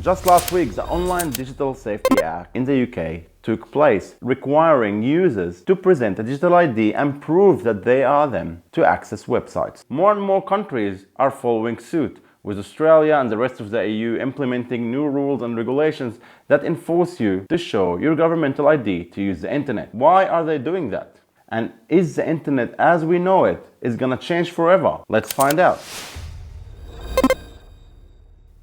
Just last week, the Online Digital Safety Act in the UK took place, requiring users to present a digital ID and prove that they are them to access websites. More and more countries are following suit, with Australia and the rest of the EU implementing new rules and regulations that enforce you to show your governmental ID to use the internet. Why are they doing that? And is the internet as we know it is gonna change forever? Let's find out.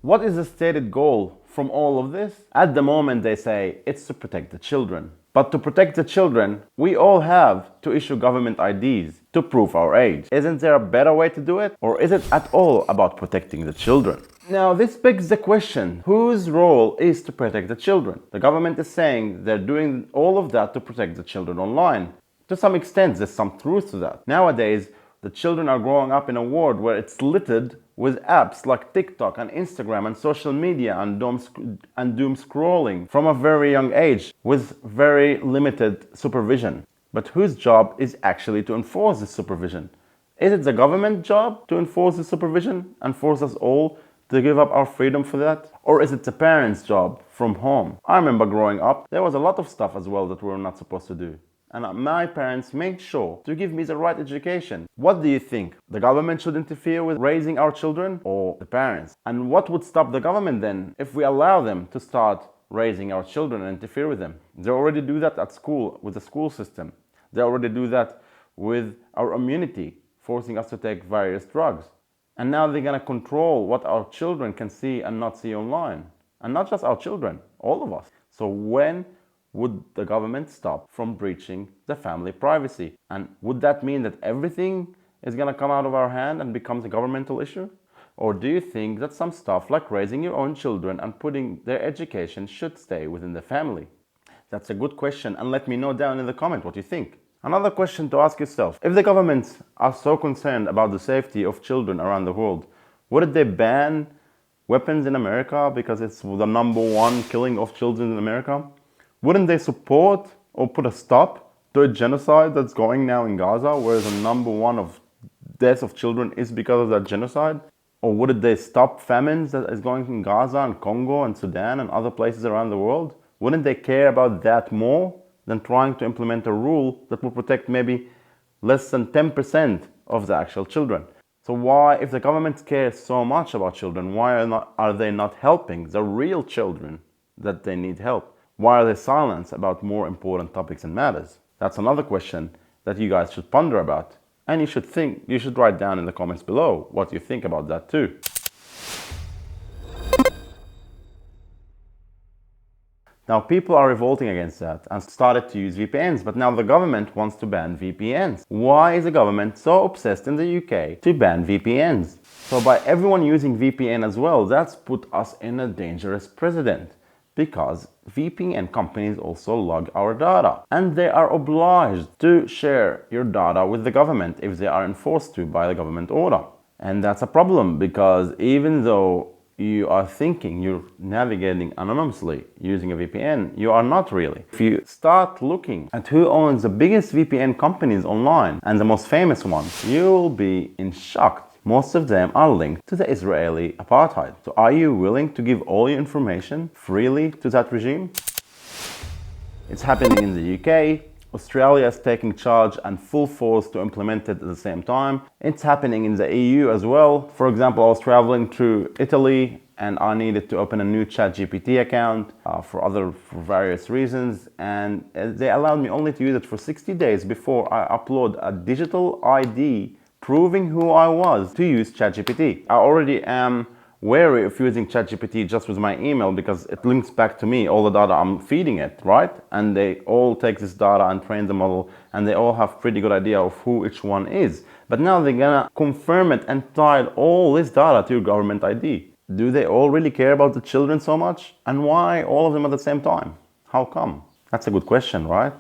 What is the stated goal from all of this? At the moment they say it's to protect the children. But to protect the children, we all have to issue government IDs to prove our age. Isn't there a better way to do it? Or is it at all about protecting the children? Now this begs the question, whose role is to protect the children? The government is saying they're doing all of that to protect the children online. To some extent, there's some truth to that. Nowadays, the children are growing up in a world where it's littered with apps like TikTok and Instagram and social media and doom scrolling from a very young age with very limited supervision. But whose job is actually to enforce this supervision? Is it the government job to enforce the supervision and force us all to give up our freedom for that? Or is it the parents' job from home? I remember growing up, there was a lot of stuff as well that we were not supposed to do. And my parents made sure to give me the right education. What do you think? The government should interfere with raising our children or the parents? And what would stop the government then if we allow them to start raising our children and interfere with them? They already do that at school with the school system. They already do that with our immunity, forcing us to take various drugs. And now they're gonna control what our children can see and not see online. And not just our children, all of us. So when would the government stop from breaching the family privacy? And would that mean that everything is gonna come out of our hand and becomes a governmental issue? Or do you think that some stuff like raising your own children and putting their education should stay within the family? That's a good question, and let me know down in the comment what you think. Another question to ask yourself, if the governments are so concerned about the safety of children around the world, wouldn't they ban weapons in America because it's the #1 killing of children in America? Wouldn't they support or put a stop to a genocide that's going now in Gaza, where the #1 of deaths of children is because of that genocide? Or wouldn't they stop famines that is going in Gaza and Congo and Sudan and other places around the world? Wouldn't they care about that more than trying to implement a rule that will protect maybe less than 10% of the actual children? So why, if the government cares so much about children, why are they not helping the real children that they need help? Why are they silent about more important topics and matters? That's another question that you guys should ponder about. And you should write down in the comments below what you think about that too. Now people are revolting against that and started to use VPNs, but now the government wants to ban VPNs. Why is the government so obsessed in the UK to ban VPNs? So by everyone using VPN as well, that's put us in a dangerous precedent. Because VPN companies also log our data and they are obliged to share your data with the government if they are enforced to by the government order. And that's a problem, because even though you are thinking you're navigating anonymously using a VPN, you are not really. If you start looking at who owns the biggest VPN companies online and the most famous ones, you will be in shock. Most of them are linked to the Israeli apartheid. So are you willing to give all your information freely to that regime? It's happening in the UK. Australia is taking charge and full force to implement it at the same time. It's happening in the EU as well. For example, I was traveling through Italy and I needed to open a new ChatGPT account for various reasons, and they allowed me only to use it for 60 days before I upload a digital ID proving who I was to use ChatGPT. I already am wary of using ChatGPT just with my email because it links back to me, all the data I'm feeding it, right? And they all take this data and train the model, and they all have pretty good idea of who each one is. But now they're gonna confirm it and tie all this data to your government ID. Do they all really care about the children so much? And why all of them at the same time? How come? That's a good question, right?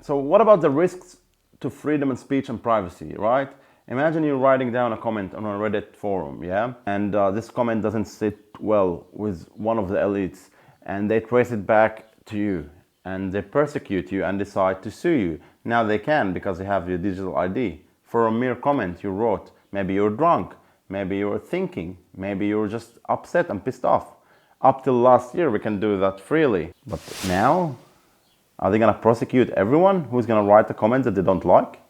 So what about the risks to freedom of speech and privacy, right? Imagine you're writing down a comment on a Reddit forum, yeah? And this comment doesn't sit well with one of the elites, and they trace it back to you, and they persecute you and decide to sue you. Now they can, because they have your digital ID. For a mere comment you wrote, maybe you're drunk, maybe you're thinking, maybe you're just upset and pissed off. Up till last year, we can do that freely. But now, are they gonna prosecute everyone who's gonna write a comment that they don't like?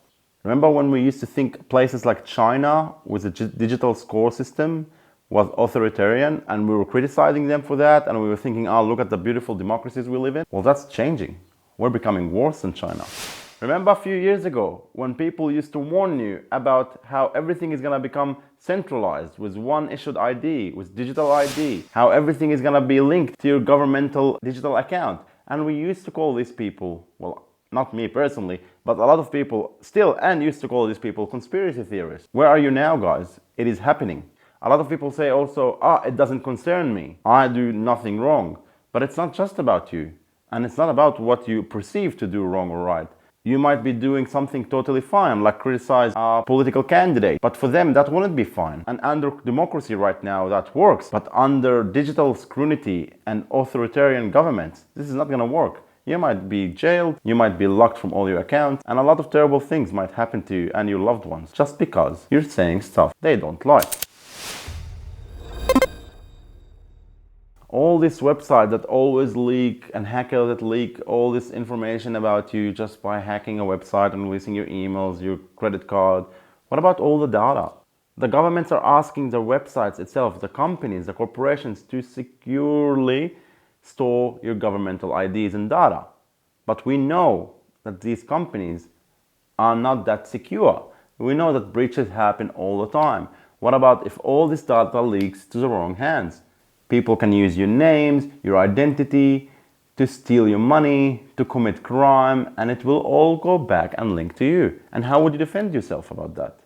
Remember when we used to think places like China with a digital score system was authoritarian, and we were criticizing them for that, and we were thinking, oh, look at the beautiful democracies we live in? Well, that's changing. We're becoming worse than China. Remember a few years ago when people used to warn you about how everything is gonna become centralized with one issued ID, with digital ID, how everything is gonna be linked to your governmental digital account. And we used to call these people, well, not me personally, but a lot of people still and used to call these people conspiracy theorists. Where are you now, guys? It is happening. A lot of people say also, it doesn't concern me. I do nothing wrong. But it's not just about you. And it's not about what you perceive to do wrong or right. You might be doing something totally fine, like criticize a political candidate. But for them, that wouldn't be fine. And under democracy right now, that works. But under digital scrutiny and authoritarian governments, this is not gonna work. You might be jailed, you might be locked from all your accounts, and a lot of terrible things might happen to you and your loved ones just because you're saying stuff they don't like. All these websites that always leak and hackers that leak all this information about you just by hacking a website and releasing your emails, your credit card. What about all the data? The governments are asking the websites itself, the companies, the corporations to securely store your governmental IDs and data. But we know that these companies are not that secure. We know that breaches happen all the time. What about if all this data leaks to the wrong hands? People can use your names, your identity, to steal your money, to commit crime, and it will all go back and link to you. And how would you defend yourself about that?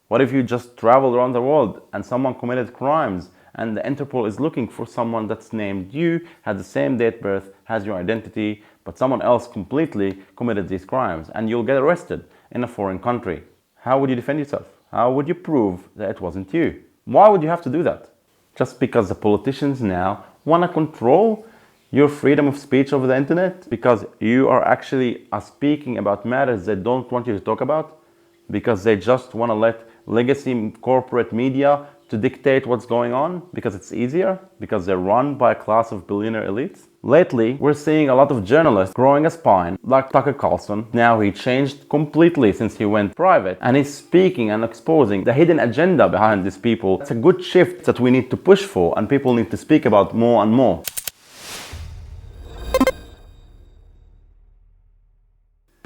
What if you just traveled around the world and someone committed crimes and the Interpol is looking for someone that's named you, has the same date of birth, has your identity, but someone else completely committed these crimes, and you'll get arrested in a foreign country? How would you defend yourself? How would you prove that it wasn't you? Why would you have to do that? Just because the politicians now want to control your freedom of speech over the internet? Because you are actually speaking about matters they don't want you to talk about? Because they just want to let legacy corporate media to dictate what's going on? Because it's easier? Because they're run by a class of billionaire elites? Lately, we're seeing a lot of journalists growing a spine, like Tucker Carlson. Now he changed completely since he went private, and he's speaking and exposing the hidden agenda behind these people. It's a good shift that we need to push for, and people need to speak about more and more.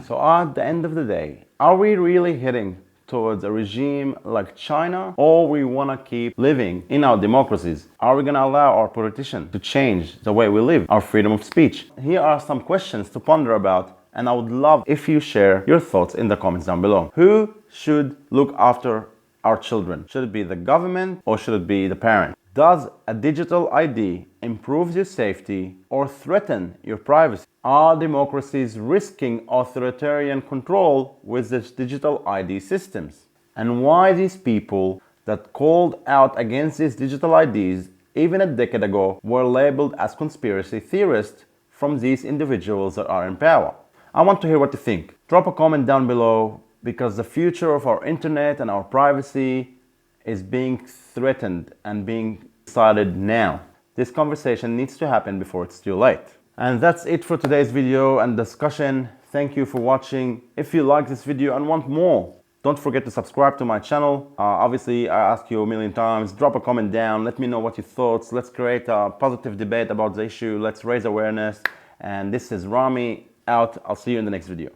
So at the end of the day, are we really heading towards a regime like China, or we want to keep living in our democracies? Are we going to allow our politicians to change the way we live, our freedom of speech? Here are some questions to ponder about, and I would love if you share your thoughts in the comments down below. Who should look after our children? Should it be the government or should it be the parent? Does a digital ID improve your safety or threaten your privacy? Are democracies risking authoritarian control with these digital ID systems? And why these people that called out against these digital IDs even a decade ago were labeled as conspiracy theorists from these individuals that are in power? I want to hear what you think. Drop a comment down below, because the future of our internet and our privacy is being threatened and being decided now. This conversation needs to happen before it's too late. And that's it for today's video and discussion. Thank you for watching. If you like this video and want more, don't forget to subscribe to my channel. Obviously, I ask you a million times, drop a comment down, let me know what your thoughts. Let's create a positive debate about the issue. Let's raise awareness. And this is Rami out. I'll see you in the next video.